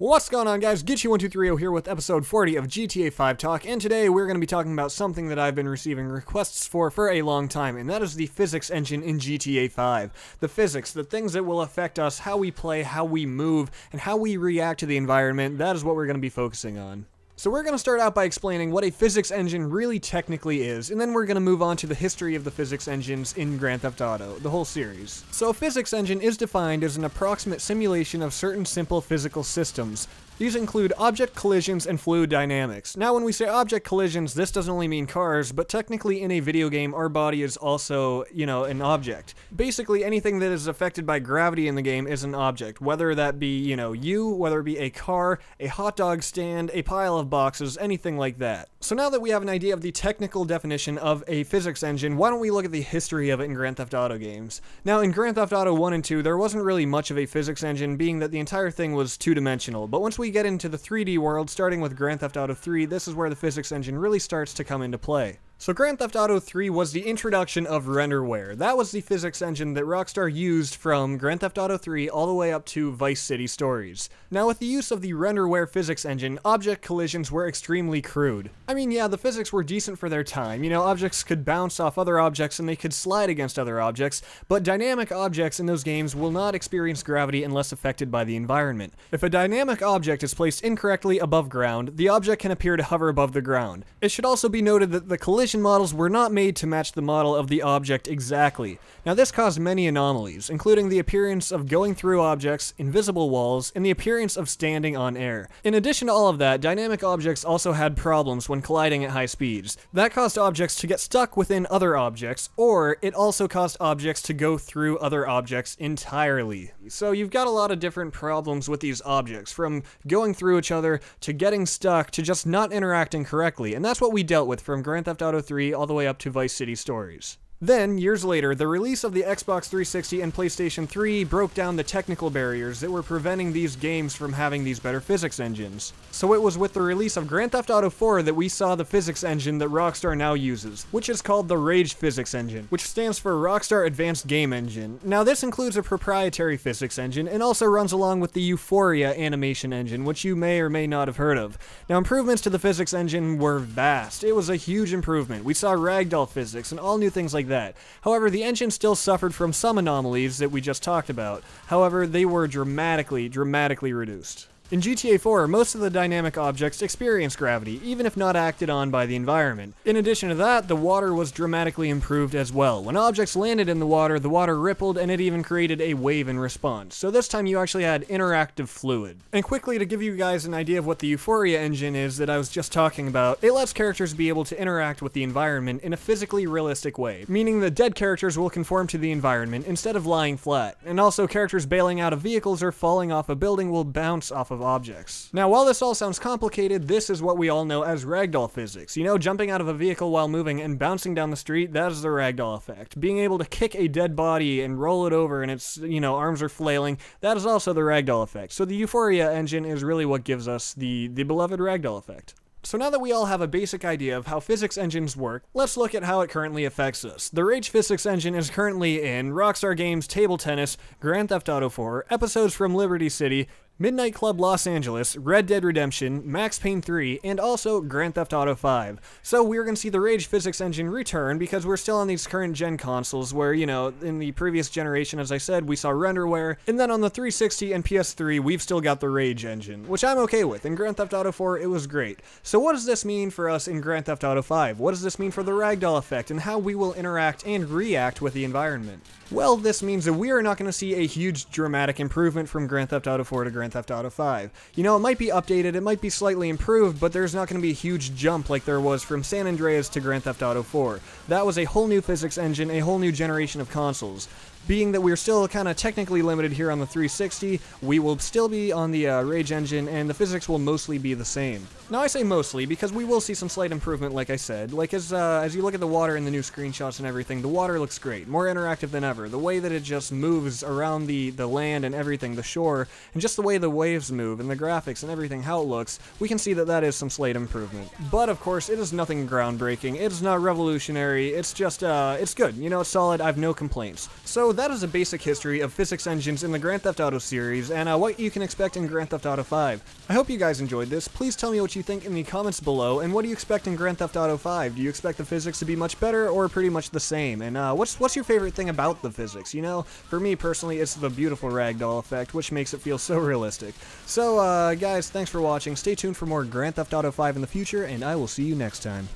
What's going on, guys? Get1230 here with episode 40 of GTA 5 Talk, and today we're going to be talking about something that I've been receiving requests for a long time, and that is the physics engine in GTA 5. The physics, the things that will affect us, how we play, how we move, and how we react to the environment, that is what we're going to be focusing on. So we're going to start out by explaining what a physics engine really technically is, and then we're going to move on to the history of the physics engines in Grand Theft Auto, the whole series. So a physics engine is defined as an approximate simulation of certain simple physical systems. These include object collisions and fluid dynamics. Now when we say object collisions, this doesn't only mean cars, but technically in a video game, our body is also, an object. Basically anything that is affected by gravity in the game is an object, whether that be, you, whether it be a car, a hot dog stand, a pile of boxes, anything like that. So now that we have an idea of the technical definition of a physics engine, why don't we look at the history of it in Grand Theft Auto games. Now in Grand Theft Auto 1 and 2, there wasn't really much of a physics engine, being that the entire thing was two-dimensional, but once we get into the 3D world, starting with Grand Theft Auto 3, this is where the physics engine really starts to come into play. So Grand Theft Auto 3 was the introduction of renderware. That was the physics engine that Rockstar used from Grand Theft Auto 3 all the way up to Vice City Stories. Now with the use of the renderware physics engine, object collisions were extremely crude. I mean, yeah, the physics were decent for their time. Objects could bounce off other objects and they could slide against other objects, but dynamic objects in those games will not experience gravity unless affected by the environment. If a dynamic object is placed incorrectly above ground, the object can appear to hover above the ground. It should also be noted that the collision models were not made to match the model of the object exactly. Now this caused many anomalies, including the appearance of going through objects, invisible walls, and the appearance of standing on air. In addition to all of that, dynamic objects also had problems when colliding at high speeds. That caused objects to get stuck within other objects, or it also caused objects to go through other objects entirely. So you've got a lot of different problems with these objects, from going through each other, to getting stuck, to just not interacting correctly, and that's what we dealt with from Grand Theft Auto 3 all the way up to Vice City Stories. Then, years later, the release of the Xbox 360 and PlayStation 3 broke down the technical barriers that were preventing these games from having these better physics engines. So it was with the release of Grand Theft Auto 4 that we saw the physics engine that Rockstar now uses, which is called the Rage Physics Engine, which stands for Rockstar Advanced Game Engine. Now this includes a proprietary physics engine and also runs along with the Euphoria animation engine, which you may or may not have heard of. Now improvements to the physics engine were vast. It was a huge improvement. We saw Ragdoll Physics and all new things like that. However, the engine still suffered from some anomalies that we just talked about. However, they were dramatically reduced. In GTA 4, most of the dynamic objects experience gravity, even if not acted on by the environment. In addition to that, the water was dramatically improved as well. When objects landed in the water rippled and it even created a wave in response. So this time you actually had interactive fluid. And quickly, to give you guys an idea of what the Euphoria engine is that I was just talking about, it lets characters be able to interact with the environment in a physically realistic way, meaning the dead characters will conform to the environment instead of lying flat. And also characters bailing out of vehicles or falling off a building will bounce off of objects. Now, while this all sounds complicated, this is what we all know as ragdoll physics. Jumping out of a vehicle while moving and bouncing down the street, that is the ragdoll effect. Being able to kick a dead body and roll it over and its, arms are flailing, that is also the ragdoll effect. So the Euphoria engine is really what gives us the beloved ragdoll effect. So now that we all have a basic idea of how physics engines work, let's look at how it currently affects us. The Rage Physics Engine is currently in Rockstar Games Table Tennis, Grand Theft Auto 4, episodes from Liberty City, Midnight Club Los Angeles, Red Dead Redemption, Max Payne 3, and also Grand Theft Auto 5. So we're going to see the Rage Physics Engine return because we're still on these current gen consoles where, in the previous generation, as I said, we saw renderware, and then on the 360 and PS3, we've still got the Rage engine, which I'm okay with. In Grand Theft Auto 4, it was great. So what does this mean for us in Grand Theft Auto 5? What does this mean for the ragdoll effect and how we will interact and react with the environment? Well, this means that we are not going to see a huge dramatic improvement from Grand Theft Auto 4 to Grand Theft Auto 5. It might be updated, it might be slightly improved, but there's not going to be a huge jump like there was from San Andreas to Grand Theft Auto 4. That was a whole new physics engine, a whole new generation of consoles. Being that we're still kind of technically limited here on the 360, we will still be on the Rage engine, and the physics will mostly be the same. Now I say mostly because we will see some slight improvement, like I said. Like as you look at the water in the new screenshots and everything, the water looks great, more interactive than ever. The way that it just moves around the land and everything, the shore, and just the way the waves move and the graphics and everything, how it looks, we can see that that is some slight improvement. But of course, it is nothing groundbreaking. It's not revolutionary. It's just it's good. It's solid. I have no complaints. So that is a basic history of physics engines in the Grand Theft Auto series, and what you can expect in Grand Theft Auto 5. I hope you guys enjoyed this. Please tell me what you think in the comments below, and what do you expect in Grand Theft Auto 5? Do you expect the physics to be much better, or pretty much the same? And what's your favorite thing about the physics? You know, for me personally, it's the beautiful ragdoll effect, which makes it feel so realistic. So, guys, thanks for watching. Stay tuned for more Grand Theft Auto 5 in the future, and I will see you next time.